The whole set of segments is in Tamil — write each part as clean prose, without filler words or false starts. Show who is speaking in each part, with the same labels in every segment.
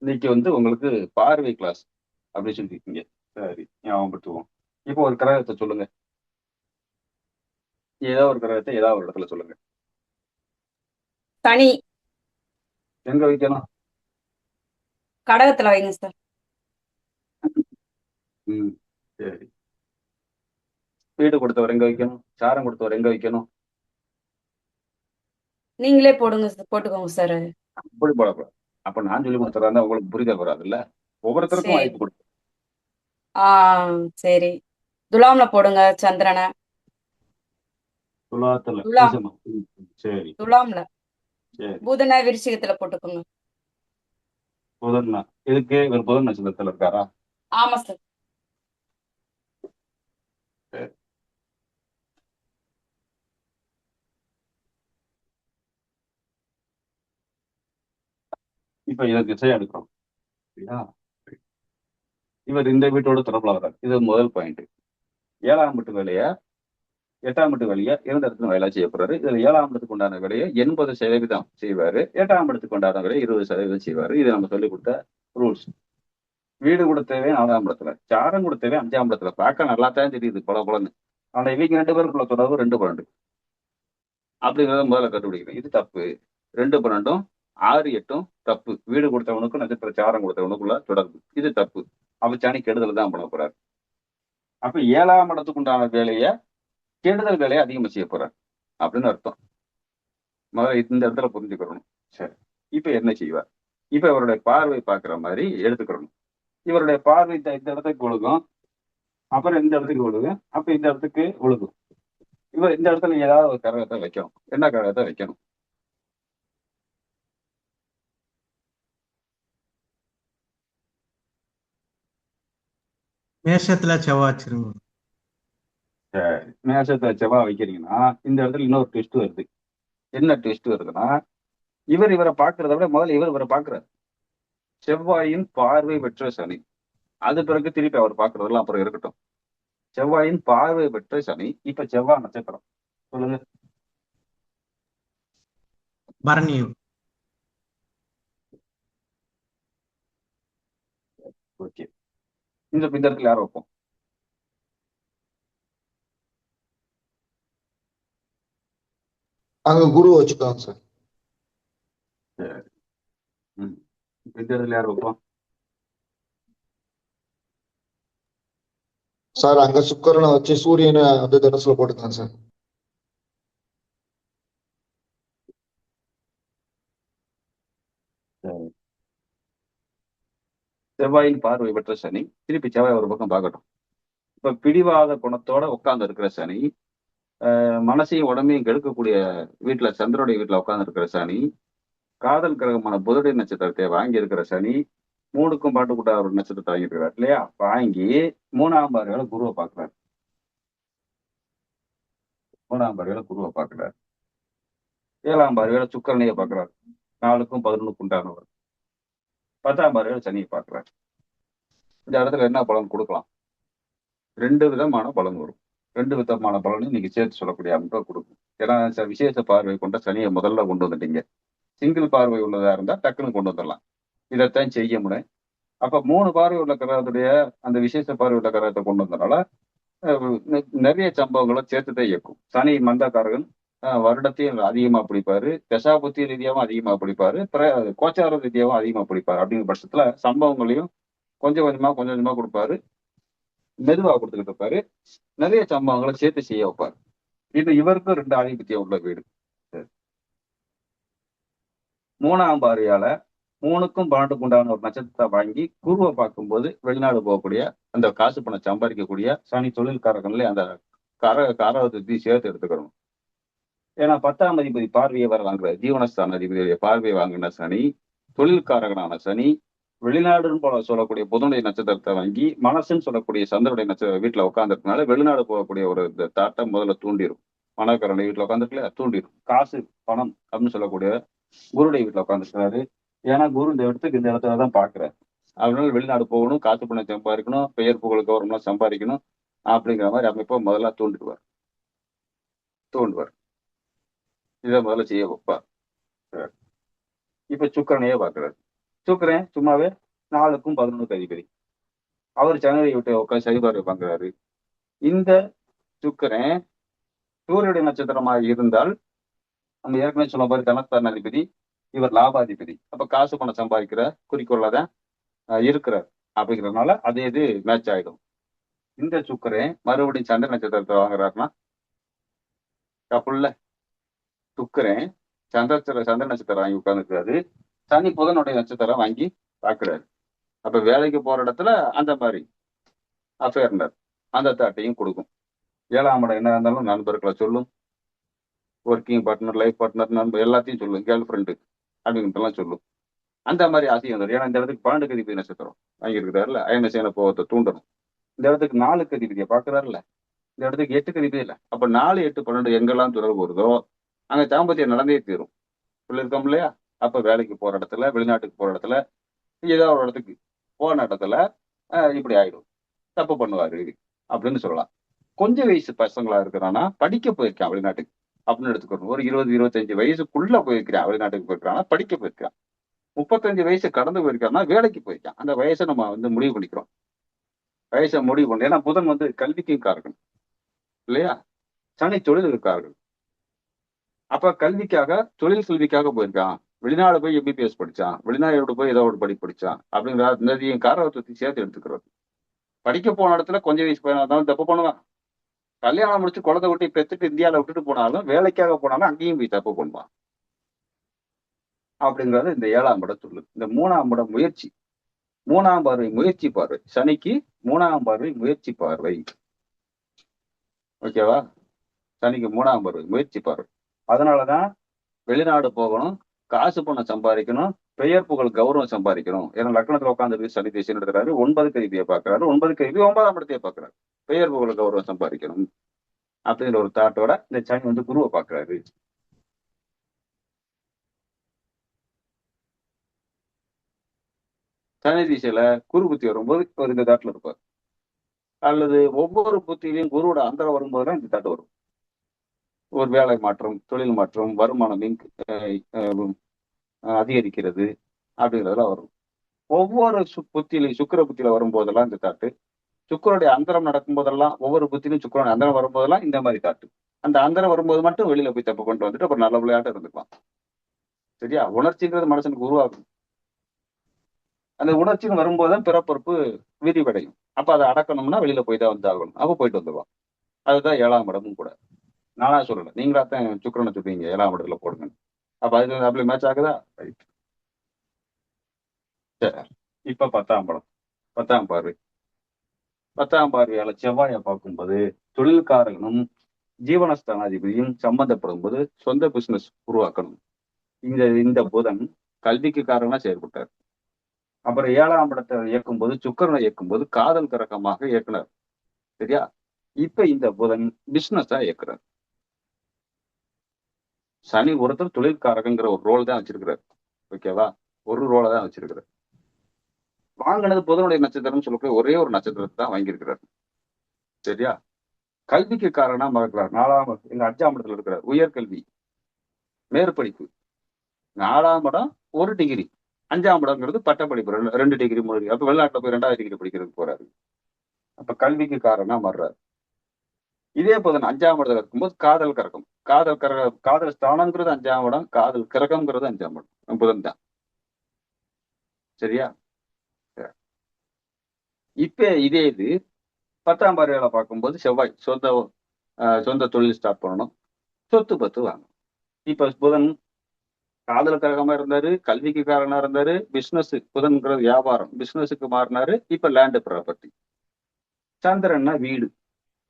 Speaker 1: இன்னைக்கு உங்களுக்கு பார்வை கிளாஸ் அப்படி சொல்லியிருக்கீங்க. சரி, ஞாபகப்படுத்துவோம். இப்போ ஒரு கிரகத்தை சொல்லுங்க. ஏதோ ஒரு கிரகத்தை ஏதாவது ஒரு இடத்துல சொல்லுங்க.
Speaker 2: சனி.
Speaker 1: எங்க வைக்கணும்?
Speaker 2: கடகத்துல வைங்க சார்.
Speaker 1: ம். சரி. வீடு கொடுத்தவர் எங்க வைக்கணும்? சாரம் கொடுத்தவர் எங்க வைக்கணும்?
Speaker 2: நீங்களே போடுங்க சார், போட்டுக்கோங்க சார்.
Speaker 1: அப்படி போடக்கூடாது. அப்ப நான் சொல்லி கொடுத்துறதா இருந்தா உங்களுக்கு புரிதல் வராதுல்ல. ஒவ்வொருத்தருக்கும்
Speaker 2: சரி.
Speaker 1: வாய்ப்பு கொடுக்கும்.
Speaker 2: ஆ, சரி. துலாம்ல போடுங்க சந்திரனை.
Speaker 1: துலாத்துல
Speaker 2: துலாம்.
Speaker 1: ஈசமா. சரி.
Speaker 2: துலாம்ல.
Speaker 1: சரி.
Speaker 2: புதனை விருச்சிகத்துல போட்டுக்கோங்க.
Speaker 1: புதன்னா இதுக்கு இவர் புதன் நட்சத்திரத்துல இருக்காரா?
Speaker 2: ஆமா சார்.
Speaker 1: சரி. இப்ப இதை திசையா எடுக்கிறோம். சரியா? இவர் இந்த வீட்டோட தொடர்புல வர்றாரு. இது முதல் பாயிண்ட். ஏழாம் வீட்டு வேலையை எட்டாம் இடத்து வேலையை இரண்டு இடத்துல வேலை செய்யப்படுறாரு. இதுல ஏழாம் இடத்துக்கு உண்டான வேலையை 80% செய்வாரு. எட்டாம் இடத்துக்கு உண்டான வேலையை 20% செய்வாரு. இது நம்ம சொல்லிக் கொடுத்த ரூல்ஸ். வீடு கொடுத்தவே நாலாம் இடத்துல, சாரம் கொடுத்தவே அஞ்சாம் இடத்துல. பார்க்க நல்லா தான் தெரியுது பல பலன்னு. ஆனா இவங்க ரெண்டு பேருக்குள்ள தொடர்பு 2 12 அப்படிங்கிறத முதல்ல கண்டுபிடிக்கணும். இது தப்பு. 2 12 6 8 தப்பு. வீடு கொடுத்தவனுக்கும் நட்சத்திர சாரம் கொடுத்தவனுக்குள்ள தொடர்பு இது தப்பு. அப்ப சனி கெடுதல் தான் பண்ண போறாரு. அப்ப ஏழாம் இடத்துக்கு உண்டான வேலையை கெடுதல் வேலையை அதிகமா செய்ய போறாரு அப்படின்னு அர்த்தம். முதல்ல இந்த இடத்துல புரிஞ்சுக்கிறணும். சரி. இப்ப என்ன செய்வார்? இப்ப இவருடைய பார்வை பார்க்குற மாதிரி எடுத்துக்கிறணும். இவருடைய பார்வை இந்த இடத்துக்கு ஒழுகும். அப்புறம் இந்த இடத்துக்கு ஒழுகும். அப்ப இந்த இடத்துக்கு ஒழுகும். இவர் இந்த இடத்துல ஏதாவது ஒரு கரகத்தை வைக்கணும். என்ன கரகத்தை வைக்கணும்?
Speaker 3: மேஷத்துல செவ்வாய் வச்சிருங்க.
Speaker 1: சரி. மேஷத்தை செவ்வாய் வைக்கிறீங்கன்னா இந்த இடத்துல இன்னொரு ட்விஸ்ட் வருது. என்ன ட்விஸ்ட் வருதுன்னா, இவரை பார்க்கறத விட முதல்ல இவரை பார்க்கிறார். செவ்வாயின் பார்வை பெற்ற சனி. அது பிறகு திருப்பி அவர் பார்க்கறதெல்லாம் அப்புறம் இருக்கட்டும். செவ்வாயின் பார்வை பெற்ற சனி. இப்ப செவ்வாய் நட்சத்திரம் சொல்லுங்க.
Speaker 3: பரணியும்.
Speaker 1: ஓகே. இந்த இடத்துல யாரை வைப்போம்?
Speaker 4: அங்க குரு வச்சுக்கோங்க சார்.
Speaker 1: சரி. ம். இந்த இடத்துல யார் வைப்போம்?
Speaker 4: சார் அங்க சுக்கிரனை வச்சு சூரியனை வந்து தனுசுல போட்டுக்கலாம் சார்.
Speaker 1: சரி. செவ்வாயின் பார்வை பெற்ற சனி திருப்பி செவ்வாய் ஒரு பக்கம் பார்க்கட்டும். இப்ப பிடிவாத குணத்தோட உட்கார்ந்து இருக்கிற சனி, மனசையும் உடம்பையும் கெடுக்கக்கூடிய வீட்டுல சந்திரனுடைய வீட்டுல உட்கார்ந்து இருக்கிற சனி, காதல் கிரகமான புதனுடைய நட்சத்திரத்தை வாங்கி இருக்கிற சனி, மூணுக்கும் பாட்டு கூட்ட ஒரு நட்சத்திரத்தை வாங்கி இருக்கிறார் இல்லையா? வாங்கி மூணாம் பார்வையில குருவை பார்க்கிறார். மூணாம் பார்வையில குருவை பார்க்கிறார். ஏழாம் பார்வையில சுக்கிரனையை பார்க்கிறார். 4க்கும் 11க்கும் உண்டானவர். 10ஆம் பார்வையில சனியை பார்க்கிறார். இந்த இடத்துல என்ன பலன் கொடுக்கலாம்? 2 விதமான பலன் வரும். 2 விதமான பலனையும் நீங்க சேர்த்து சொல்லக்கூடிய அமைப்பை கொடுக்கும். ஏன்னா விசேஷ பார்வை கொண்ட சனியை முதல்ல கொண்டு வந்துட்டீங்க. சிங்கிள் பார்வை உள்ளதா இருந்தா டக்குன்னு கொண்டு வந்துடலாம். இதைத்தான் செய்ய முடியும். அப்ப 3 பார்வை உள்ள கிரகத்துடைய அந்த விசேஷ பார்வை உள்ள கிரகத்தை கொண்டு வந்தனால நிறைய சம்பவங்களை சேர்த்துதான் இயக்கும். சனி மந்தக்காரகன். வருடத்தையும் அதிகமா பிடிப்பாரு. தசாபுத்தி ரீதியாவும் அதிகமா பிடிப்பாரு. கோச்சார ரீதியாவும் அதிகமா பிடிப்பாரு. அப்படிங்கிற பட்சத்துல சம்பவங்களையும் கொஞ்சம் கொஞ்சமா கொடுப்பாரு. மெதுவா கொடுத்துக்கிட்டு இருப்பாரு. நிறைய சம்பவங்களை சேர்த்து செய்ய வைப்பாரு. இது இவருக்கும் 2 ஆதிபத்தியம் உள்ள வீடு. மூணாம் பார்வையால 3க்கும் 12க்கும் உண்டான ஒரு நட்சத்திரத்தை வாங்கி குருவை பார்க்கும்போது வெளிநாடு போகக்கூடிய அந்த காசு பணம் சம்பாதிக்கக்கூடிய சனி தொழில்காரர்களே அந்த காரகத்தை சேர்த்து எடுத்துக்கணும். ஏன்னா 10ஆம் அதிபதி பார்வையை வர வாங்குற ஜீவனஸ்தான அதிபதியுடைய பார்வையை வாங்கின சனி, தொழில்காரகனான சனி, வெளிநாடுன்னு போல சொல்லக்கூடிய புதனுடைய நட்சத்திரத்தை வாங்கி மனசுன்னு சொல்லக்கூடிய சந்திரனுடைய வீட்டுல உட்காந்துருக்கனால வெளிநாடு போகக்கூடிய ஒரு இந்த தாட்டை முதல்ல தூண்டிடும். மணக்காரனுடைய வீட்டுல உட்காந்துருக்கல தூண்டிடும். காசு பணம் அப்படின்னு சொல்லக்கூடிய குருடைய வீட்டுல உட்காந்துருக்காரு. ஏன்னா குரு இந்த இடத்துக்கு இந்த இடத்துல தான் பாக்குறாரு. அதனால வெளிநாடு போகணும், காசு பணம் சம்பாதிக்கணும், பெயர் புகழ் கௌரவம்லாம் சம்பாதிக்கணும் அப்படிங்கிற மாதிரி அமைப்பை முதல்ல தூண்டுவார். இதை முதல்ல செய்ய வைப்பார். இப்ப சுக்கிரனையே பாக்குறாரு. சுக்கிரன் சும்மாவே 4க்கும் 11க்கும் அதிபதி. அவர் சனியை விட்டு உட்காந்து சனிபார்வை பார்க்கிறாரு. இந்த சுக்கிரன் சூரியனுடைய நட்சத்திரமாக இருந்தால் நம்ம ஏற்கனவே சொன்ன மாதிரி தனஸ்தான அதிபதி, இவர் லாபாதிபதி. அப்ப காசு பணம் சம்பாதிக்கிற குறிக்கோள்ல தான் இருக்கிறார். அப்படிங்கிறதுனால அதே இது மேட்ச் ஆயிடும். இந்த சுக்கிரன் மறுபடியும் சந்திர நட்சத்திரத்தை வாங்குறாருன்னா தப்புல்ல. சுக்கிரன் சந்திர நட்சத்திரம் வாங்கி உட்கார்ந்துருக்காரு. சனி புதனுடைய நட்சத்திரம் வாங்கி பார்க்கிறாரு. அப்ப வேலைக்கு போற இடத்துல அந்த மாதிரி அஃபேர்னர் அந்த தாட்டையும் கொடுக்கும். 7ஆம் இடம் என்ன இருந்தாலும் நண்பர்களை சொல்லும், ஒர்க்கிங் பார்ட்னர், லைஃப் பார்ட்னர், நண்பர் எல்லாத்தையும் சொல்லும், கேர்ள் ஃப்ரெண்டு அப்படிங்கிறதெல்லாம் சொல்லும். அந்த மாதிரி ஆசையும் வந்துடும். ஏன்னா இந்த இடத்துக்கு 12க்கு அதிபதி நட்சத்திரம் வாங்கியிருக்கிறாருல, அயன சேன போகத்தை தூண்டணும். இந்த இடத்துக்கு 4க்கு அதிபதியை பார்க்கிறாருல, இந்த இடத்துக்கு 8க்கு அதிபதி இல்லை. அப்ப 4, 8, 12 எங்கெல்லாம் தொடர்பு வருதோ அங்க தாம்பத்தியம் நடந்தே தீரும். சொல்லியிருக்கோம் இல்லையா? அப்ப வேலைக்கு போற இடத்துல, வெளிநாட்டுக்கு போற இடத்துல, ஏதாவது ஒரு இடத்துக்கு போன இடத்துல இப்படி ஆயிடும், தப்பு பண்ணுவாரு அப்படின்னு சொல்லலாம். கொஞ்சம் வயசு பசங்களா இருக்கிறான்னா படிக்க போயிருக்கான் வெளிநாட்டுக்கு அப்படின்னு எடுத்துக்கணும். ஒரு 20, 25 வயசுக்குள்ள போயிருக்கிறான் வெளிநாட்டுக்கு போயிருக்கான்னா படிக்க போயிருக்கான். 35 வயசு கடந்து போயிருக்கான்னா வேலைக்கு போயிருக்கான். அந்த வயசை நம்ம முடிவு பண்ணிக்கிறோம். வயசை முடிவு பண்ண, ஏன்னா புதன் கல்விக்கும் காரகன் இல்லையா? சனி தொழிலுக்காரர்கள். அப்ப கல்விக்காக, தொழில் கல்விக்காக போயிருக்கான். வெளிநாடு போய் எம்பிபிஎஸ் படிச்சான், வெளிநாடு போய் ஏதோ ஒரு படிச்சான் அப்படிங்கிற இந்த காரகத்தை சேர்த்து எடுத்துக்கிறது. படிக்க போன இடத்துல கொஞ்சம் வயசு பையனா இருந்தாலும் தப்பு பண்ணுவான். கல்யாணம் முடிச்சு குழந்தை விட்டு பெற்றுட்டு இந்தியாவில விட்டுட்டு போனாலும், வேலைக்காக போனாலும் அங்கேயும் போய் தப்பு பண்ணுவான். அப்படிங்கிறது இந்த 7ஆம் இடம் சொல்லுது. இந்த 3ஆம் இடம் முயற்சி, 3ஆம் பார்வை முயற்சி பார்வை. சனிக்கு 3ஆம் பார்வை முயற்சி பார்வை. ஓகேவா? சனிக்கு 3ஆம் பார்வை முயற்சி பார்வை. அதனாலதான் வெளிநாடு போகணும், காசு பணம் சம்பாதிக்கணும், பெயர் புகழ் கௌரவம் சம்பாதிக்கணும். ஏன்னா லக்னத்துல உட்காந்துருக்கு சனி திசை எடுக்கிறாரு, 9க்கு அதிபதியை பார்க்கிறாரு, 9க்கு அதிபதி 9ஆம் இடத்தையே பார்க்கிறாரு. பெயர் புகழ் கௌரவம் சம்பாதிக்கணும் அப்படிங்கிற ஒரு தாட்டோட இந்த சனி குருவை பார்க்கிறாரு. சனி திசையில குரு புத்தி வரும்போது ஒரு இந்த தாட்டுல இருப்பார். அல்லது ஒவ்வொரு புத்தியிலையும் குருவோட அந்தரம் வரும்போதுதான் இந்த தாட்டு வரும். ஒரு வேலை மாற்றம், தொழில் மாற்றம், வருமானம் அதிகரிக்கிறது அப்படிங்கிறதுலாம் வரும். ஒவ்வொரு புத்தியிலையும் சுக்கிர புத்தியில வரும்போதெல்லாம் இந்த தாட்டு, சுக்கிரனுடைய அந்தரம் நடக்கும் போதெல்லாம், ஒவ்வொரு புத்தியிலும் சுக்கிரனுடைய அந்தரம் வரும்போதெல்லாம் இந்த மாதிரி தாட்டு. அந்த அந்தரம் வரும்போது மட்டும் வெளியில போய் தப்பு கொண்டு வந்துட்டு அப்புறம் நல்ல விளையாட்டு இருந்துக்கலாம். சரியா? உணர்ச்சிங்கிறது மனுஷனுக்கு உருவாகும். அந்த உணர்ச்சின்னு வரும்போதுதான் பிறப்பொறுப்பு விரிவடையும். அப்ப அதை அடக்கணும்னா வெளியில போய் தான் வந்தாகணும். அப்ப போயிட்டு வந்துடுவான். அதுதான் 7ஆம் இடமும் கூட. நானா சொல்லல, நீங்களாத்தான் சுக்கிரனை சொல்றீங்க 7ஆம் இடத்துல போடுங்க. அப்ப அது அப்படி மேட்ச் ஆகுதா? ரைட். சரி, இப்ப 10ஆம் இடம், 10ஆம் பார்வை. 10ஆம் பார்வையால செவ்வாயை பார்க்கும்போது தொழில்காரகனும் ஜீவனஸ்தானாதிபதியும் சம்பந்தப்படும் போது சொந்த பிசினஸ் உருவாக்கணும். இந்த புதன் கல்விக்கு காரணமா செயல்பட்டார். அப்புறம் 7ஆம் இடத்தை இயக்கும்போது, சுக்கிரனை இயக்கும்போது காதல் கரகமாக இயக்குனார். சரியா? இப்ப இந்த புதன் பிசினஸா இயக்குறார். சனி ஒருத்தர் தொழில்காரகங்கிற ஒரு ரோல் தான் வச்சிருக்கிறார். ஓகேவா? ஒரு ரோலை தான் வச்சிருக்கிறார். வாங்கினது புதனுடைய நட்சத்திரம் சொல்லக்கூடிய ஒரே ஒரு நட்சத்திரத்தை தான் வாங்கியிருக்கிறார். சரியா? கல்விக்கு காரணமா இருக்கிறார். 5ஆம் இடத்துல இருக்கிறார். உயர்கல்வி, மேற்படிப்பு. 4ஆம் இடம் 1 டிகிரி, 5ஆம் இடம்ங்கிறது பட்டப்படிப்பு, 2 டிகிரி 3 டிகிரி. அப்ப வெளிநாட்டுல போய் 2வது டிகிரி படிக்கிறதுக்கு போறாரு. அப்ப கல்விக்கு காரணமா மாறுறாரு. இதே புதன் 5ஆம் இடத்துல இருக்கும்போது காதல் கரகம். காதல் ஸ்தானங்கிறது 5ஆம் இடம், காதல் கரகம்ங்கிறது 5ஆம் இடம், புதன் தான். சரியா? இப்ப இதே இது 10ஆம் பார்வையால பார்க்கும்போது செவ்வாய் சொந்த தொழில் ஸ்டார்ட் பண்ணணும், சொத்து பத்து வாங்கணும். இப்ப புதன் காதல் கரகமா இருந்தாரு, கல்விக்கு காரணமா இருந்தாரு, பிசினஸ், புதன்கிறது வியாபாரம், பிசினஸுக்கு மாறினாரு. இப்ப லேண்டு ப்ராப்பர்ட்டி. சந்திரன்னா வீடு,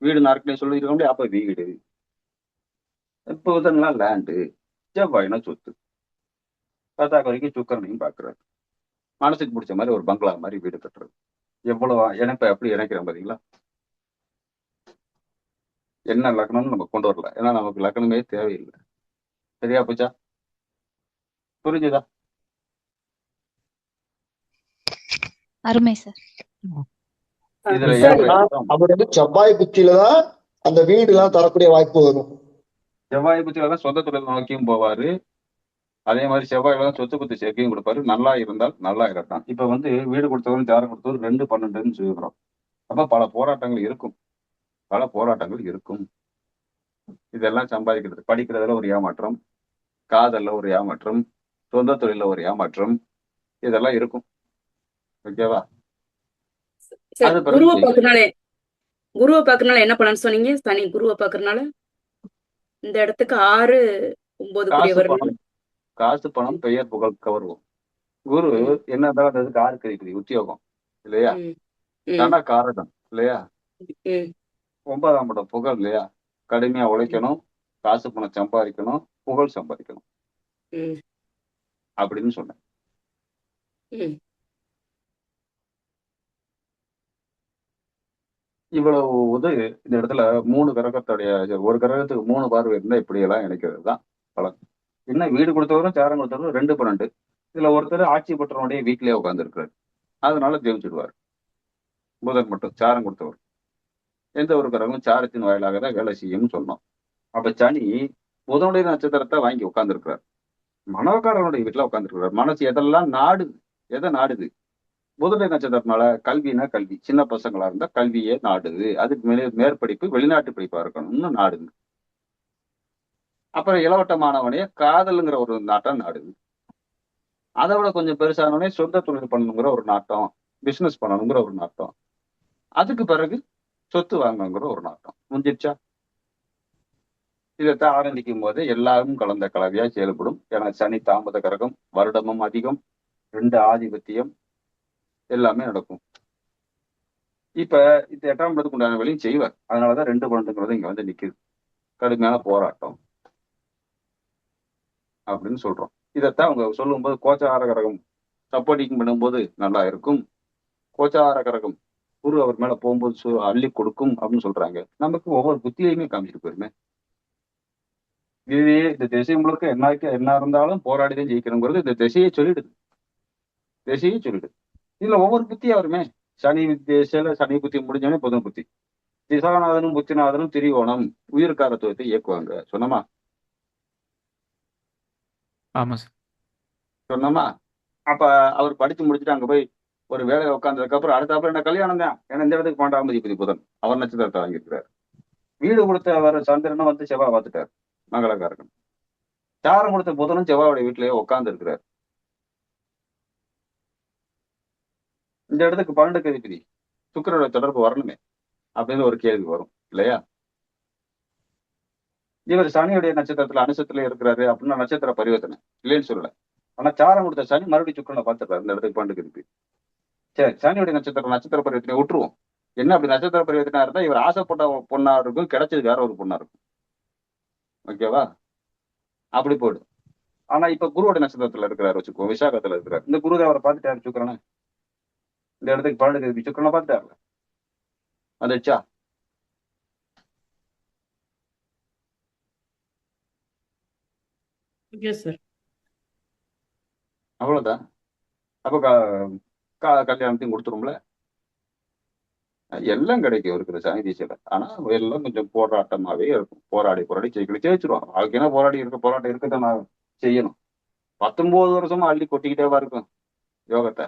Speaker 1: வீடு நாற்கனே சொல்லியிருக்க முடியாது. அப்ப வீடு, புதன்லாம் லேண்டு, செவ்வாய்னா சொத்து. 10ஆம் வரைக்கும் சுக்கிரனையும் பாக்குறாரு. மனசுக்கு பிடிச்ச மாதிரி ஒரு பங்களா மாதிரி வீடு கட்டுறது. எவ்வளவு இணைப்ப எப்படி இணைக்கிறோம் பாத்தீங்களா? என்ன லக்னம்னு நம்ம கொண்டு வரல, ஏன்னா நமக்கு லக்னமே தேவையில்லை. சரியா போச்சா? புரிஞ்சுதா?
Speaker 5: அருமை சார்.
Speaker 1: இதுல
Speaker 4: அவர் செவ்வாய் புத்தியிலதான் அந்த வீடு எல்லாம் தரக்கூடிய வாய்ப்பு வரும்.
Speaker 1: செவ்வாய் புத்தியில தான் சொந்த தொழில் நோக்கியும் போவாரு. அதே மாதிரி செவ்வாயில தான் சொத்து பத்து சேர்க்கையும் கொடுப்பாரு. நல்லா இருந்தால் நல்லா இருக்கட்டும். இப்ப வந்து வீடு கொடுத்தவரும் ஜாதகம் கொடுத்தவரும் 2-12ன்னு சொல்லிடுறோம். அப்ப பல போராட்டங்கள் இருக்கும். பல போராட்டங்கள் இருக்கும். இதெல்லாம் சம்பாதிக்கிறது, படிக்கிறதுல ஒரு ஏமாற்றம், காதல்ல ஒரு ஏமாற்றம், சொந்த தொழில ஒரு ஏமாற்றம், இதெல்லாம் இருக்கும். ஓகேவா?
Speaker 2: சார்
Speaker 1: அது பிறகு
Speaker 2: குருவை
Speaker 1: ஜெயிக்கும்.
Speaker 2: பார்க்கறனால என்ன பலன் சொன்னீங்க? சனி குருவை பார்க்கறனால இந்த இடத்துக்கு 6, 9
Speaker 1: காசு
Speaker 2: கூடியவர்.
Speaker 1: பணம், காசு பணம், பெயர் புகழ் கவர்வோம். குரு
Speaker 2: ம்,
Speaker 1: என்ன இருந்தாலும் அந்த இதுக்கு 6 அதிபதி உத்தியோகம் இல்லையா?
Speaker 2: ம், ம்,
Speaker 1: தன காரகம் இல்லையா?
Speaker 2: ம்,
Speaker 1: 9ஆம் இடம் புகழ் இல்லையா? கடுமையா உழைக்கணும், காசு பணம் சம்பாதிக்கணும், புகழ் சம்பாதிக்கணும்
Speaker 2: ம்,
Speaker 1: அப்படின்னு சொன்னேன்.
Speaker 2: ம்.
Speaker 1: இவ்வளவு இது இந்த இடத்துல 3 கிரகத்துடைய ஒரு கிரகத்துக்கு 3 பார்வை இருந்தா இப்படி எல்லாம் இணைக்கிறது தான் பலன். இன்னும் வீடு கொடுத்தவரும் சாரம் கொடுத்தவரும் 2-12. இதுல ஒருத்தர் ஆட்சி பெற்றவனுடைய வீட்டிலேயே உட்கார்ந்துருக்காரு. அதனால ஜெயிச்சுடுவார். புதன் மட்டும் சாரம் கொடுத்தவர். எந்த ஒரு கிரகமும் சாரத்தின் வாயிலாக தான் வேலை செய்யும்னு சொன்னோம். அப்ப சனி புதனுடைய நட்சத்திரத்தை வாங்கி உட்கார்ந்துருக்கிறார். மனோகாரனுடைய வீட்டுல உட்கார்ந்துருக்கிறார். மனசு எதெல்லாம் நாடுது, எதை நாடுது? புதனுடைய நட்சத்திரத்தினால கல்வினா கல்வி, சின்ன பசங்களா இருந்தா கல்வியே நாடுது. அதுக்கு மேற்படிப்பு வெளிநாட்டு படிப்பா இருக்கணும்னு நாடுது. அப்புறம் இளவட்ட மாணவனைய காதலுங்கிற ஒரு நாட்டம் நாடுது. அதை விட கொஞ்சம் பெருசானவனே சொந்த தொழில் பண்ணணுங்கிற ஒரு நாட்டம், பிசினஸ் பண்ணணுங்கிற ஒரு நாட்டம், அதுக்கு பிறகு சொத்து வாங்கணுங்கிற ஒரு நாட்டம் முடிஞ்சிருச்சா? இதைத்தான் ஆரம்பிக்கும் போது எல்லாரும் கலந்த கலவையா செயல்படும். ஏன்னா சனி தாமத கரகம், வருடமும் அதிகம், 2 ஆதிபத்தியம், எல்லாமே நடக்கும். இப்ப இந்த 8ஆம் இடத்துக்கு உண்டான வேலையும் செய்வார். அதனாலதான் 2-12ங்கிறது இங்க வந்து நிக்குது. கடுமையான போராட்டம் அப்படின்னு சொல்றோம். இதைத்தான் அவங்க சொல்லும்போது கோச்சார கரகம் சப்போர்ட்டிங் பண்ணும்போது நல்லா இருக்கும், கோச்சார கரகம் குரு அவர் மேல போகும்போது அள்ளி கொடுக்கும் அப்படின்னு சொல்றாங்க. நமக்கு ஒவ்வொரு புத்தியையுமே காமிச்சிட்டு போயிருமே. இது இந்த திசை முழுக்க என்ன இருந்தாலும் போராடிதான் ஜெயிக்கணுங்கிறது இந்த திசையை சொல்லிடுது. திசையை சொல்லிடுது. இதுல ஒவ்வொரு புத்தியா வருமே. சனி திசையில சனி புத்தி முடிஞ்சோடனே புதன் புத்தி. திசாநாதனும் புத்திநாதனும் திரிகோணம் உயிர்காரத்துவத்தை இயக்குவாங்க. சொன்னமா?
Speaker 6: ஆமா சார்.
Speaker 1: சொன்னமா? அப்ப அவர் படிச்சு முடிச்சுட்டு அங்க போய் ஒரு வேலையை உட்கார்ந்ததுக்கு அப்புறம் அடுத்தாப்புல என்ன கல்யாணம் தான். ஏன்னா இந்த இடத்துக்கு 12ஆம் அதிபதி புதன், அவர் நட்சத்திரத்தை வாங்கியிருக்கிறார். வீடு கொடுத்த அவர் சந்திரனும் வந்து செவ்வாய் பார்த்துட்டார், மங்களகாரகன். சாரம் கொடுத்த புதனும் செவ்வாயோட வீட்டிலேயே உட்கார்ந்து இருக்கிறார். இந்த இடத்துக்கு 12 அதிபதி சுக்கிரனோட தொடர்பு வரணுமே அப்படின்னு ஒரு கேள்வி வரும் இல்லையா? இவர் சனியுடைய நட்சத்திரத்துல அனுசத்துல இருக்கிறாரு அப்படின்னா நட்சத்திர பரிவர்த்தனை இல்லைன்னு சொல்லல. ஆனா சாரம் கொடுத்த சனி மறுபடியும் சுக்கிரனை பார்த்துறாரு இந்த இடத்துக்கு 12 அதிபதி. சரி, சனியுடைய நட்சத்திர பரிவர்த்தனை விட்டுருவோம். என்ன அப்படி நட்சத்திர பரிவர்த்தனை இருந்தா இவர் ஆசைப்பட்ட பொண்ணா இருக்கும், கிடைச்சது வேற ஒரு பொண்ணா இருக்கும். ஓகேவா? அப்படி போயிடும். ஆனா இப்ப குருவோட நட்சத்திரத்துல இருக்கிறாரு வச்சுக்கோ, விசாகத்துல இருக்கிறார். இந்த குரு அவரை பார்த்துட்டாரு சுக்கிரனை. இந்த இடத்துக்கு 12 அதிபதி சுக்கிரனை பார்த்துட்டாருல, வந்துச்சா?
Speaker 2: Okay sir.
Speaker 1: அவ்வளவுதான். அப்ப கல்யாணத்தையும் கொடுத்துரும்ல. எல்லாம் கிடைக்கும் இருக்கிற சனி திசையில. ஆனா எல்லாம் கொஞ்சம் போராட்டமாவே இருக்கும். போராடி ஜெயிச்சிருவாங்க. வாழ்க்கைனா போராட்டம் இருக்கத்தான் நான் செய்யணும். 19 வருஷமா அள்ளி கொட்டிக்கிட்டேவா இருக்கும் யோகத்தை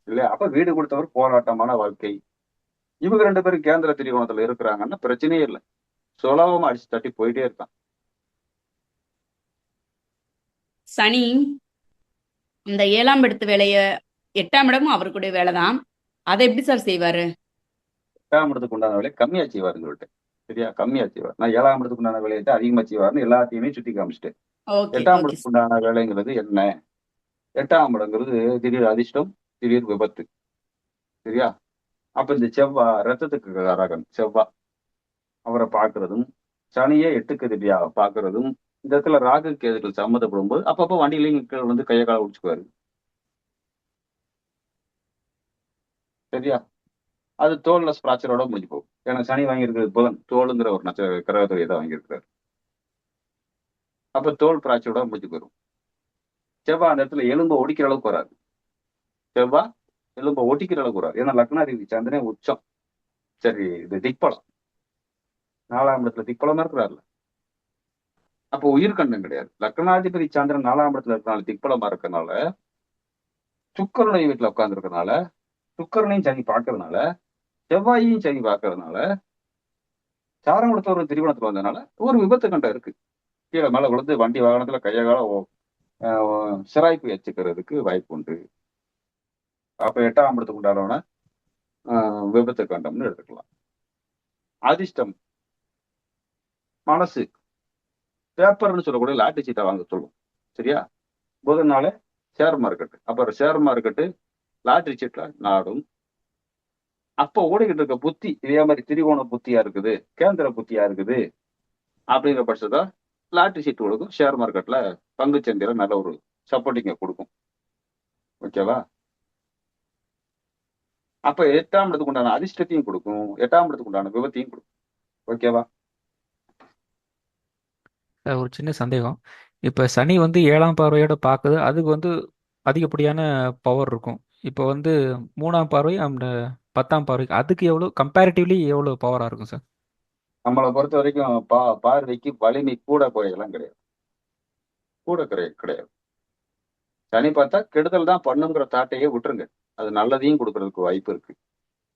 Speaker 1: இல்லையா? அப்ப வீடு கொடுத்தவர் போராட்டமான வாழ்க்கை. இவங்க 2 பேரும் கேந்திர திரிகோணத்துல இருக்கிறாங்கன்னா பிரச்சனையே இல்லை. சுலபமா அடிச்சு தட்டி போயிட்டே இருக்கான்.
Speaker 2: சனி இந்த 7ஆம் இடத்து வேலைய 8ஆம் இடமும் அவருக்குடைய வேலைதான். அதை எப்படி சார் செய்வாரு?
Speaker 1: 8ஆம் இடத்துக்கு உண்டான வேலையை கம்மியா செய்வாருன்னு சொல்லிட்டு. சரியா? கம்மியா செய்வார். நான் 7ஆம் இடத்துக்கு உண்டான வேலையை அதிகமா செய்வாருன்னு எல்லாத்தையுமே சுத்தி காமிச்சிட்டேன்.
Speaker 2: ஓகே
Speaker 1: 8ஆம்
Speaker 2: ஓகே
Speaker 1: இடத்துக்கு உண்டான வேலைங்கிறது என்ன? 8ஆம் இடங்கிறது திடீர் அதிர்ஷ்டம், திடீர் விபத்து. சரியா? அப்ப இந்த செவ்வாய் ரத்தத்துக்கு காரகன் செவ்வாய், அவரை பார்க்கறதும் சனியே 8க்கு அதிபதியா பார்க்கறதும் இந்த இடத்துல ராகு கேதுகள் சம்மந்தப்படும் போது அப்பப்போ வண்டியிலையும் வந்து கையை கால உடிச்சுக்குவாரு. சரியா? அது தோல்ல ஸ்பிராச்சரோட முடிஞ்சு போகும். ஏன்னா சனி வாங்கியிருக்கிறது புதன், தோலுங்கிற ஒரு கிரகத்துறையை தான் வாங்கியிருக்கிறாரு. அப்ப தோல் பிராச்சரோட முடிஞ்சு போயிடும். செவ்வாய் அந்த இடத்துல எலும்பை ஒடிக்கிற அளவுக்கு வராது. செவ்வாய் எலும்பை ஒட்டிக்கிற அளவுக்கு வராது. ஏன்னா லக்னாதிபதி சந்திரனே உச்சம். சரி, இது திக்பலம். 4ஆம் இடத்துல திக்பலம் இருக்கிறார்ல, அப்போ உயிர்கண்டம் கிடையாது. லக்னாதிபதி சந்திரன் 4ஆம் இடத்துல இருக்கனால, திக்பலமா இருக்கறனால, சுக்கிரனுடைய வீட்டுல உட்கார்ந்து இருக்கறனால, சுக்கிரனையும் சனி பார்க்கறதுனால, செவ்வாயையும் சனி பார்க்கறதுனால, சாரம் கொடுத்த ஒரு திரிகோணத்துல வந்ததுனால ஒரு விபத்து கண்டம் இருக்கு. கீழே மேல விழுந்து வண்டி வாகனத்துல கைய கால சிராய்ப்பு வச்சுக்கிறதுக்கு வாய்ப்பு உண்டு. அப்ப 8ஆம் இடத்துக்கு உண்டானவன விபத்து கண்டம்னு எடுத்துக்கலாம். அதிர்ஷ்டம் மனசு பேப்பர்னு சொல்லக்கூடிய லாட்டரி சீட்டை வாங்க சொல்லும். சரியா? புதனால ஷேர் மார்க்கெட். அப்புறம் ஷேர் மார்க்கெட்டு லாட்டரி சீட்ல நாடும். அப்போ ஓடிக்கிட்டு இருக்க புத்தி இதே மாதிரி திரிகோண புத்தியா இருக்குது, கேந்திர புத்தியா இருக்குது அப்படிங்கிற பட்சத்தை லாட்டரி சீட் கொடுக்கும். ஷேர் மார்க்கெட்ல பங்கு சந்தையில நல்ல ஒரு சப்போர்ட்டிங்க கொடுக்கும். ஓகேவா? அப்ப 8ஆம் இடத்துக்கு உண்டான அதிர்ஷ்டத்தையும் கொடுக்கும், 8ஆம் இடத்துக்கு உண்டான விபத்தையும் கொடுக்கும். ஓகேவா?
Speaker 6: ஒரு சின்ன சந்தேகம். இப்போ சனி வந்து 7ஆம் பார்வையோட பார்க்குது, அதுக்கு வந்து அதிகப்படியான பவர் இருக்கும். இப்போ வந்து 3ஆம் பார்வை அந்த 10ஆம் பார்வைக்கு அதுக்கு எவ்வளோ கம்பேரிட்டிவ்லி எவ்வளோ பவராக இருக்கும் சார்?
Speaker 1: நம்மளை பொறுத்த வரைக்கும் பார்வைக்கு வலிமை கூட குறையெல்லாம் கிடையாது. கூட கிடையாது. சனி பார்த்தா கெடுதல் தான் பண்ணுங்கிற தாட்டையே விட்டுருங்க. அது நல்லதையும் கொடுக்கறதுக்கு வாய்ப்பு இருக்கு.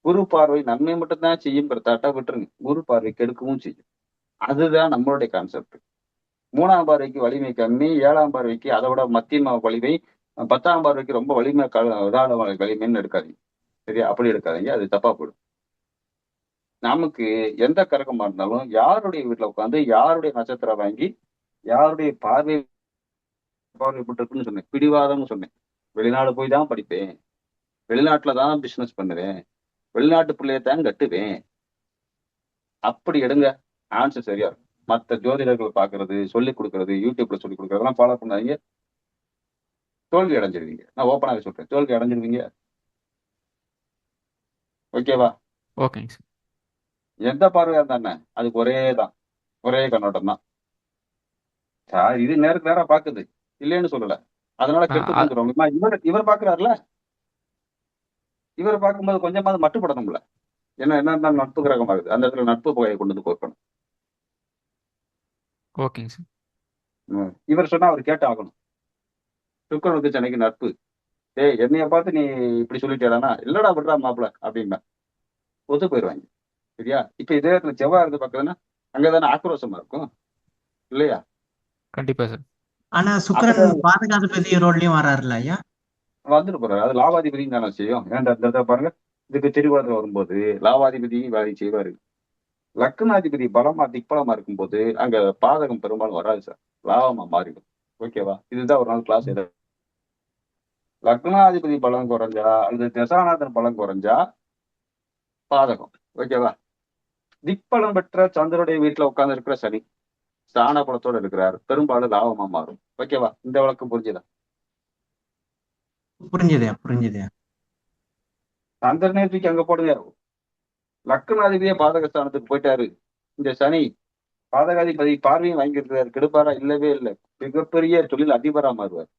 Speaker 1: குரு பார்வை நன்மை மட்டும்தான் செய்யுங்கிற தாட்டை விட்டுருங்க. குரு பார்வை கெடுக்கவும் செய்யும். அதுதான் நம்மளுடைய கான்செப்ட். 3ஆம் பார்வைக்கு வலிமை கம்மி, 7ஆம் பார்வைக்கு அதை விட மத்தியம வலிமை, 10ஆம் பார்வைக்கு ரொம்ப வலிமை இதான வலிமைன்னு எடுக்காதீங்க. சரியா? அப்படி எடுக்காதீங்க, அது தப்பா போயிடும். நமக்கு எந்த கரகமா இருந்தாலும் யாருடைய வீட்டுல உட்காந்து யாருடைய நட்சத்திரம் வாங்கி யாருடைய பார்வைப்பட்டிருக்குன்னு சொன்னேன். பிடிவாதம்னு சொன்னேன். வெளிநாடு போய் தான் படிப்பேன், வெளிநாட்டுல தான் பிசினஸ் பண்ணுவேன், வெளிநாட்டு பிள்ளையத்தான் கட்டுவேன், அப்படி எடுங்க. ஆன்சர் சரியா இருக்கும். மற்ற ஜோதிடர்கள் பாக்குறது, சொல்லிக் கொடுக்கறது, யூடியூப்ல சொல்லிக் கொடுக்கறதெல்லாம் ஃபாலோ பண்ணாதீங்க. தோல்வி அடைஞ்சிருவீங்க. நான் ஓப்பனாக சொல்றேன், தோல்வி அடைஞ்சிருவீங்க. ஓகேவா?
Speaker 6: ஓகேங்க சார்.
Speaker 1: எந்த பார்வையா இருந்தானே அதுக்கு ஒரே கண்ணோட்டம் தான். சார் இது நேருக்கு நேரா பாக்குது, இல்லைன்னு சொல்லல. அதனால கெட்டு சொல்றோம். இவர் பாக்குறாருல, இவர் பார்க்கும்போது கொஞ்சமாவது மட்டுப்படணும்ல. என்ன நட்பு கிரகம் ஆகுது, அந்த இடத்துல நட்பு புகையை கொண்டு வந்து கொடுக்கணும்.
Speaker 6: ஓகேங்க சார்.
Speaker 1: இவர் சொன்னா அவர் கேட்டு ஆகணும். சுக்கரனுக்கு சென்னைக்கு நட்பு. என்னைய பார்த்து நீ இப்படி சொல்லிட்டேடானா, இல்லடா விடுறா மாப்பிள்ள அப்படின்னா ஒத்து போயிடுவாங்க. சரியா? இப்ப இதே இடத்துல செவ்வாய் இருந்து பாக்குறதுன்னா அங்கதானே ஆக்ரோஷமா இருக்கும், இல்லையா?
Speaker 6: கண்டிப்பா சார்.
Speaker 3: ஆனா சுக்கிரன் பாதகாதிபதி ரோட்லயும் வராருல்ல ஐயா?
Speaker 1: வந்துட்டு போறாரு. அது லாபாதிபதியும் தானே செய்யும். ஏன்டா இந்த இடத்துல பாருங்க, இதுக்கு திரிகோணத்துல வரும்போது லாபாதிபதியும் வேலை செய்வாரு. லக்னாதிபதி பலமா திக்பலமா இருக்கும்போது அங்க பாதகம் பெரும்பாலும் வராது சார், லாபமா மாறிடும். ஓகேவா? இதுதான் ஒரு நாள் கிளாஸ். லக்னாதிபதி பலம் குறைஞ்சா அல்லது தசாநாதன் பலம் குறைஞ்சா பாதகம். ஓகேவா? திக்பலம் பெற்ற சந்திரனுடைய வீட்டுல உட்கார்ந்து இருக்கிற சனி ஸ்தான பலத்தோட இருக்கிறார், பெரும்பாலும் லாபமா மாறும். ஓகேவா? இந்த வழக்கம் புரிஞ்சுதா?
Speaker 3: புரிஞ்சுதே.
Speaker 1: சந்திரனே தூக்கி அங்க போடுங்க. லக்னாதிபதியே பாதகஸ்தானத்துக்கு போயிட்டாரு. இந்த சனி பாதகாதிபதி பார்வையும் வாங்கியிருக்கிறார். கெடுப்பாரா? இல்லவே இல்லை. மிகப்பெரிய தொழில் அதிபரா மாறுவார்.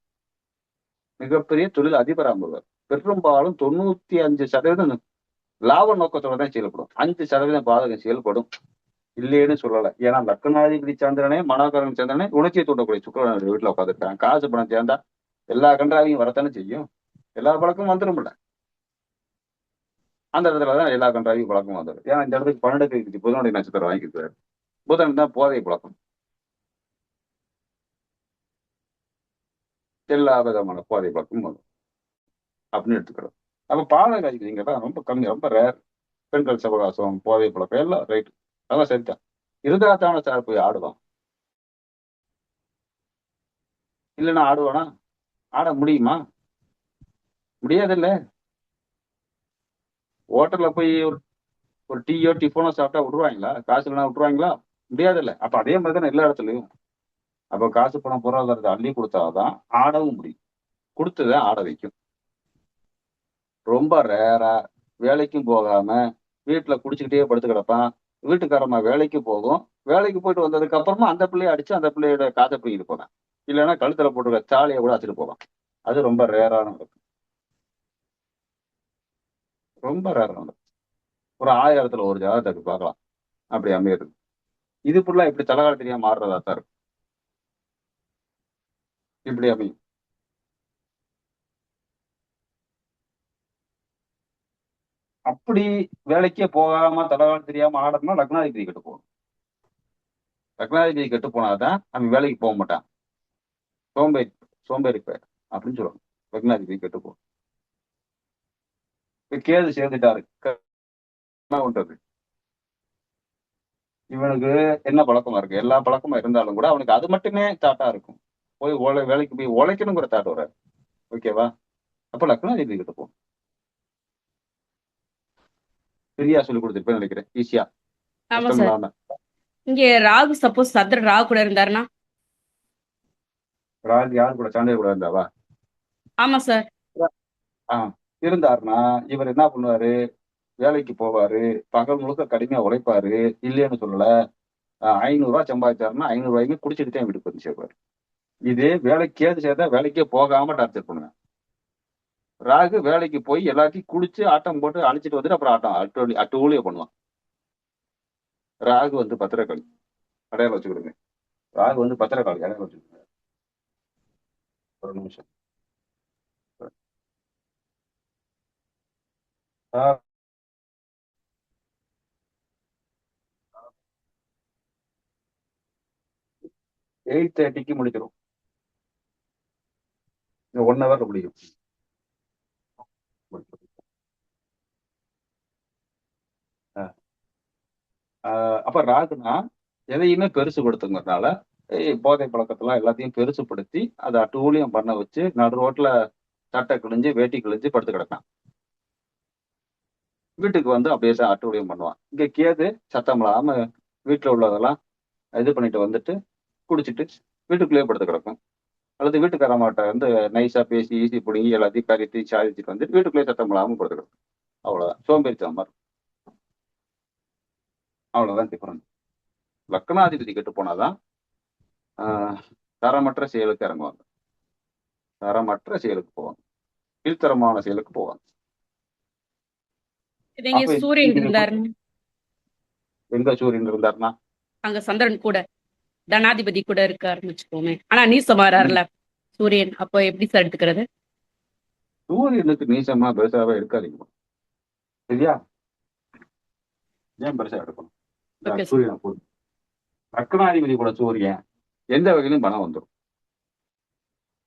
Speaker 1: பெரும்பாலும் 95% லாப நோக்கத்தோட தான் செயல்படும். 5% பாதகம் செயல்படும், இல்லைன்னு சொல்லலை. ஏன்னா லக்னாதிபதி சந்திரனே மனோகரன் சந்திரனே உணர்ச்சியை தூண்டக்கூடிய சுக்கிரனுடைய வீட்டுல உட்காந்துருக்காங்க. காசு பணம் சேர்ந்தா எல்லா கன்றாவையும் வரத்தானே செய்யும். எல்லா பழக்கமும் வந்துடும்ல. அந்த இடத்துலதான் எல்லா கன்றாவையும் பழக்கமும் வந்துடும். ஏன்னா இந்த இடத்துக்கு 12 புதனுடைய நட்சத்திரம் வாங்கிக்கிறாரு. புதன் தான் போதை பழக்கம். எல்லா விதமான போதை பழக்கமும் வரும் அப்படின்னு எடுத்துக்கிறோம். அப்ப பாதகாதிபதிங்கிறதா ரொம்ப கம்மி, ரொம்ப ரேர். பெண்கள் சவகாசம், போதை பழக்கம் எல்லாம் ரைட்டு, அதெல்லாம் சரிதான். இருந்தாத்தான சார் போய் ஆடுவான். இல்லைன்னா ஆடுவானா? ஆட முடியுமா? முடியாதுல்ல. ஹோட்டல்ல போய் ஒரு டீயோ டிஃபனோ சாப்பிட்டா விட்டுருவாங்களா? காசு இல்லைனா விட்டுருவாங்களா? முடியாதுல்ல. அப்ப அதே மாதிரி தானே எல்லா இடத்துலயும். அப்ப காசு பணம் பொருளாதாரத்தை அள்ளி கொடுத்தாதான் ஆடவும் முடியும். கொடுத்துதான் ஆட வைக்கும். ரொம்ப ரேரா வேலைக்கும் போகாம வீட்டுல குடிச்சுக்கிட்டே படுத்து கிடப்பான். வீட்டுக்காரமா வேலைக்கு போகும். வேலைக்கு போயிட்டு வந்ததுக்கு அப்புறமா அந்த பிள்ளைய அடிச்சு அந்த பிள்ளையோட காதை பிடிக்கிட்டு போவேன். இல்லைன்னா கழுத்துல போட்டுருக்க சாலையை கூட அடிச்சுட்டு போவான். அது ரொம்ப ரேரான நடக்கும். ரொம்ப ரேரான நடக்கும். ஒரு 1000த்துல ஒரு ஜாதகத்துக்கு பார்க்கலாம் அப்படி அமையிறது. இது ஃபுல்லா இப்படி தலகால தெரியாம மாறுறதா தான் இருக்கும். இப்படி அமையும். அப்படி வேலைக்கே போகாம தலைவாழ் தெரியாம ஆடணும்னா லக்னாதிபதி கெட்டு போகணும். லக்னாதிபதி கெட்டு போனாதான் அவன் வேலைக்கு போக மாட்டான். சோம்பேறி சோம்பேறி பேர் அப்படின்னு சொல்லுவாங்க. லக்னாதிபதி கெட்டு போகணும். இப்ப கேது சேர்ந்துட்டாரு, என்ன பண்றது? இவனுக்கு என்ன பழக்கமா இருக்கு? எல்லா பழக்கமும் இருந்தாலும் கூட அவனுக்கு அது மட்டுமே தாட்டா இருக்கும். போய் வேலைக்கு போய் உழைக்கணுங்கிற தாட் வராது. ஓகேவா? அப்ப லக்னாதிபதி கிட்ட போகும். ஃப்ரீயா சொல்லி கொடுத்துருப்பேன்னு நினைக்கிறேன். ஈஸியா,
Speaker 2: ஆமா
Speaker 1: கஷ்டம்
Speaker 2: சார்.
Speaker 1: இல்லாம.
Speaker 2: இங்க ராகு சப்போஸ் சந்திரன் ராகு கூட இருந்தாருன்னா?
Speaker 1: ராகு யாரு கூட? சண்டை கூட இருந்தாவா?
Speaker 2: ஆமா சார்.
Speaker 1: ஆஹ் இருந்தாருன்னா இவர் என்ன பண்ணுவாரு? வேலைக்கு போவாரு, பகல் முழுக்க கடுமையா உழைப்பாரு, இல்லைன்னு சொல்லல. 500 சம்பாதிச்சாருன்னா 500 ரூபாய்க்கு குடிச்சிட்டு தான் வீட்டுக்கு வந்து சேர்ப்பாரு. இதே வேலைக்கு ஏது சேர்த்தா வேலைக்கே போகாம டார்ச்சர் பண்ணுவேன். ராகு வேலைக்கு போய் எல்லாத்தையும் குடிச்சு ஆட்டம் போட்டு அழிச்சிட்டு வந்துட்டு அப்புறம் ஆட்டம் அட்டூழிய பண்ணுவான். ராகு வந்து பத்திரக்காளி, அடையாளம் வச்சுக்கிடுங்க. ராகு வந்து பத்திரக்காளி, அடையாளம் வச்சுக்கிடுங்க. ஒரு நிமிஷம். 8:30க்கு முடிச்சிடும். 1 ஹவர்ல முடியும். அப்ப ராகுனா எதையுமே பெருசுபடுத்துங்கிறதுனால போதை பழக்கத்தெல்லாம் எல்லாத்தையும் பெருசுப்படுத்தி அதை அட்டூழியம் பண்ண வச்சு நடு ரோட்ல சட்டை கிழிஞ்சு வேட்டி கிழிஞ்சு படுத்து கிடக்கான். வீட்டுக்கு வந்து அப்படியே அட்டூழியம் பண்ணுவான். இங்க கேது சத்தம் இல்லாம வீட்டுல உள்ளதெல்லாம் இது பண்ணிட்டு வந்துட்டு குடிச்சிட்டு வீட்டுக்குள்ளேயே படுத்து கிடக்கும். அல்லது வீட்டுக்காரமாட்ட வந்து நைஸா பேசி ஈசி பிடிங்கி எல்லாத்தையும் கறித்து சாதிச்சுட்டு வந்துட்டு வீட்டுக்குள்ளேயே சத்தம் இல்லாம படுத்து கிடக்கும். அவ்வளவுதான், சோம்பேறித்தனம் மாதிரி. அவ்வளவுதான் டிஃபரன்ஸ். லக்னாதிபதி கெட்டு போனாதான் தரமற்ற செயலுக்கு இறங்குவாங்க. தரமற்ற செயலுக்கு போவாங்க, கீழ்த்தரமான செயலுக்கு போவாங்க.
Speaker 2: இங்க
Speaker 1: அப்ப
Speaker 2: சூரியன் இருந்தாருன்னு,
Speaker 1: எங்க சூரியன் இருந்தாருன்னா
Speaker 2: அங்க சந்திரன் கூட தனாதிபதி கூட இருக்காருன்னு வச்சுக்கோமே. ஆனா நீசமாறாருல சூரியன், அப்போ எப்படி சார் எடுத்துக்கிறது?
Speaker 1: சூரியனுக்கு நீசமா பெருசாவே எடுக்காதீங்க. சரியா? ஏன் பெருசா எடுக்கணும்?
Speaker 2: Okay, sir.
Speaker 1: சூரியனை போடு. லக்னாதிபதி கூட சூரியன் எந்த வகையிலும் பணம் வந்துடும்.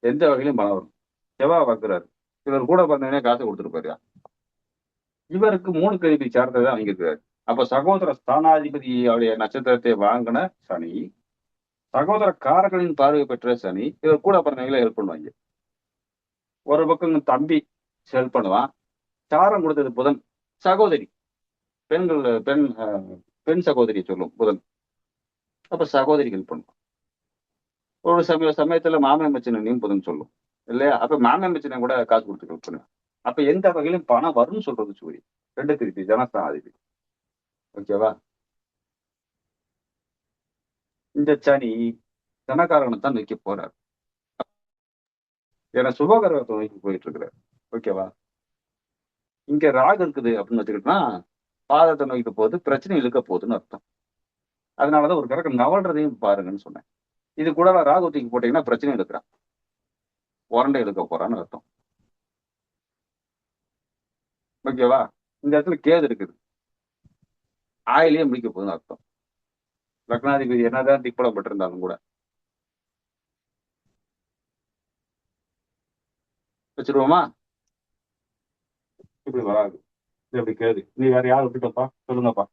Speaker 1: எந்த வகையிலும் பணம் வரும். செவ்வாய் பார்க்கிறாரு, இவர் கூட பார்த்தீங்கன்னா காசை கொடுத்துருப்பாரு. இவருக்கு 3 கதிபதி சார்ந்ததை வாங்கியிருக்காரு. அப்ப சகோதர ஸ்தானாதிபதியோடைய நட்சத்திரத்தை வாங்கின சனி, சகோதர காரர்களின் பார்வை பெற்ற சனி, இவர் கூட பிறந்தவங்களை ஹெல்ப் பண்ணுவாங்க. ஒரு பக்கம் தம்பி ஹெல்ப் பண்ணுவான். சாரம் கொடுத்தது புதன், சகோதரி பெண்கள் பெண் சகோதரி சொல்லும் புதன். அப்ப சகோதரி ஹெல்ப் பண்ணுவான். ஒரு சமயத்துல மாமன் மச்சினையும் புதன் சொல்லும் இல்லையா? அப்ப மாமன் மச்சினை கூட காசு கொடுத்து ஹெல்ப் பண்ணுவேன். அப்ப எந்த வகையிலும் பணம் வரும்னு சொல்றது சூரியன். 2 திருப்பி ஜனஸ்தானாதிபதி. ஓகேவா? இந்த சனி தனக்காரகனைத்தான் நோக்கி போறாரு. ஏன்னா சுபகரகத்தை நோக்கி போயிட்டு இருக்கிறார். ஓகேவா? இங்க ராகு இருக்குது அப்படின்னு வச்சுக்கிட்டோம்னா பாதத்தை நோக்கிட்டு போகுது, பிரச்சனை இழுக்க போகுதுன்னு அர்த்தம். அதனாலதான் ஒரு கிரகம் நவல்றதையும் பாருங்கன்னு சொன்னேன். இது கூட ராகு தூக்கி போட்டீங்கன்னா பிரச்சனை இழுக்கிறான், உரண்டை இழுக்க போறான்னு அர்த்தம். ஓகேவா? இந்த இடத்துல கேது இருக்குது, ஆயிலேயே முடிக்க போகுதுன்னு அர்த்தம். லக்னாதிபதி என்னதான் திக்பலப்பட்டிருந்தாலும் கூட வச்சிருவோமா? இப்படி வராது. இப்படி கேது. நீ வேற யாரும் விட்டுட்டப்பா? சொல்லுங்கப்பா.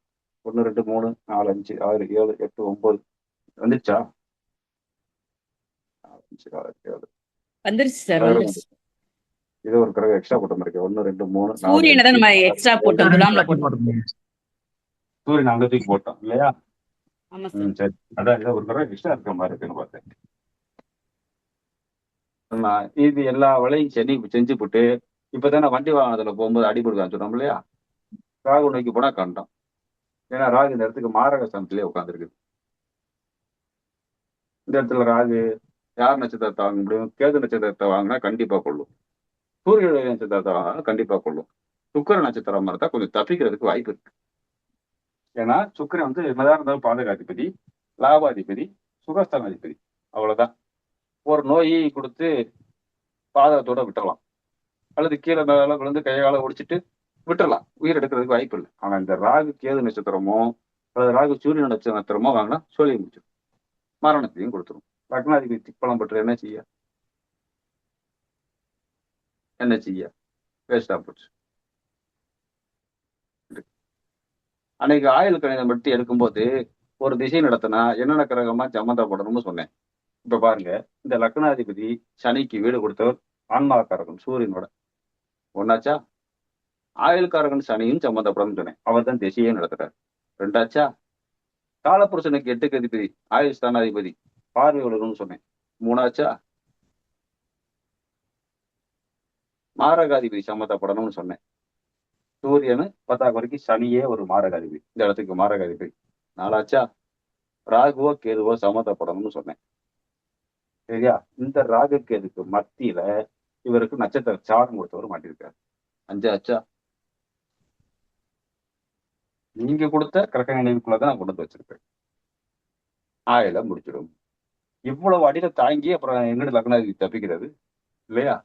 Speaker 1: 1 2 3 4 5 6 7 8 9 வந்துச்சா? 5 6 7
Speaker 2: வந்துருச்சு சார், வந்துருச்சு.
Speaker 1: இது ஒரு கிரகம் எக்ஸ்ட்ரா போட்ட மாதிரி 1 2 3 4
Speaker 2: சூரியனை தான் நம்ம எக்ஸ்ட்ரா போட்டோம், துலாம்ல போட்டோம்.
Speaker 1: சூரியன் அங்க தூக்கி போட்டோம் இல்லையா?
Speaker 2: ஆமா சார்.
Speaker 1: சரி, அதான் இதை ஒரு கிரகம் எக்ஸ்ட்ரா இருக்கிற மாதிரி இருக்குன்னு பார்த்தேன். இது எல்லா வேலையும் செஞ்சு போட்டு இப்பதானே வண்டி வாகனத்துல போகும்போது அடிபடுவான்னு சொன்னோம் இல்லையா? ராகு நோக்கி போனா கண்டம். ஏன்னா ராகு இந்த இடத்துக்கு மாரக ஸ்தானத்திலே உட்காந்துருக்குது. இந்த இடத்துல ராகு யார் நட்சத்திரத்தை வாங்க முடியும்? கேது நட்சத்திரத்தை வாங்கினா கண்டிப்பா கொள்ளும். சூரிய நட்சத்திரத்தை வாங்கினா கண்டிப்பா கொள்ளும். சுக்கிர நட்சத்திரம் இருந்தா கொஞ்சம் தப்பிக்கிறதுக்கு வாய்ப்பு இருக்கு. ஏன்னா சுக்கிரன் வந்து என்னதான் இருந்தாலும் பாதகாதிபதி, லாபாதிபதி, சுகஸ்தானாதிபதி. அவ்வளவுதான். ஒரு நோயை கொடுத்து பாதகத்தோட விட்டுறலாம், அல்லது கீழே மேல விழுந்து கையால ஒடிச்சிட்டு விட்டுறலாம், உயிர் எடுக்கிறதுக்கு வாய்ப்பு இல்லை. ஆனா இந்த ராகு கேது நட்சத்திரமோ அல்லது ராகு சூரியன் நட்சத்திரமோ வாங்கினா சொல்லி முடிச்சிடும், மரணத்தையும் கொடுத்துரும். லக்னாதிபதி திக்பலம் பெற்று என்ன செய்ய வேஸ்டா போச்சு. அன்னைக்கு ஆயுள் கணிதம் பற்றி எடுக்கும்போது ஒரு திசை நடத்தினா என்னென்ன கிரகமா சம்மந்தப்படணும்னு சொன்னேன். இப்ப பாருங்க, இந்த லக்னாதிபதி சனிக்கு வீடு கொடுத்தவர் ஆன்மாக்காரகன் சூரியனோட ஒன்னாச்சா. ஆயுள்காரகன் சனியும் சம்மந்தப்படணும்னு சொன்னேன், அவர் தான் திசையே நடத்துறாரு. ரெண்டாச்சா. காலப்புருஷனுக்கு 8க்கு அதிபதி ஆயுள் ஸ்தானாதிபதி பார்வை விழுகணும்னு சொன்னேன், மூணாச்சா. மாரகாதிபதி சம்மந்தப்படணும்னு சொன்னேன், சூரியனு 10 வரைக்கும் சனியே ஒரு மாரகாதிபதி, இந்த இடத்துக்கு மாரகாதிபதி, நாலாச்சா. ராகுவோ கேதுவோ சம்மந்தப்படணும்னு சொன்னேன், சரியா. இந்த ராகு கேதுக்கு மத்தியில இவருக்கு நட்சத்திர சாரம் கொடுத்தவர் மாட்டிருக்காரு, அஞ்சாச்சா. நீங்க கொடுத்த கிரக நினைவுக்குள்ளதான் நான் கொண்டு வந்து வச்சிருக்கேன். ஆயில முடிச்சிடும். இவ்வளவு அடியில தாங்கி அப்புறம் எங்கிட்ட லக்னாதிபதி தப்பிக்கிறது இல்லையா?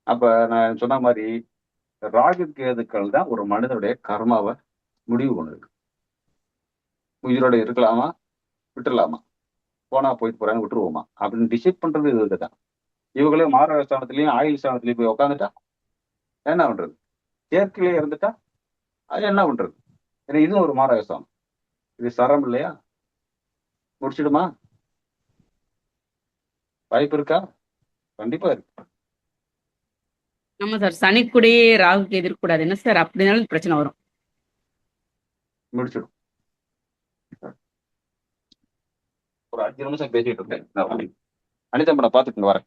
Speaker 1: அப்ப நான் சொன்ன மாதிரி ராகு கேதுக்கள் தான் ஒரு மனிதனுடைய கர்மாவை முடிவு பண்ணுது. உயிரோட இருக்கலாமா, விட்டுடலாமா, போனா போயிட்டு போறான்னு விட்டுருவோமா அப்படின்னு டிசைட் பண்றது இதுதான். இவங்களே மாரக ஸ்தானத்திலயும் ஆயுள் ஸ்தானத்திலயும் போய் உட்காந்துட்டா என்ன பண்றது? சேர்க்கையிலே இருந்துட்டா அது என்ன பண்றது? ஏன்னா இதுவும் ஒரு மாரக ஸ்தானம், இது சரம் இல்லையா? முடிச்சிடுமா? வாய்ப்பு இருக்கா? கண்டிப்பா இருக்கு.
Speaker 2: ஆமா சார், சனி கூடயே ராகுக்கு எதிர்க்கூடாது என்ன சார், அப்படினாலும் பிரச்சனை வரும்.
Speaker 1: முடிச்சிடும். ஒரு 5 நிமிஷம் பேசிட்டு இருக்கேன். அனிதா மேடம் பாத்துக்கோங்க, வரேன்.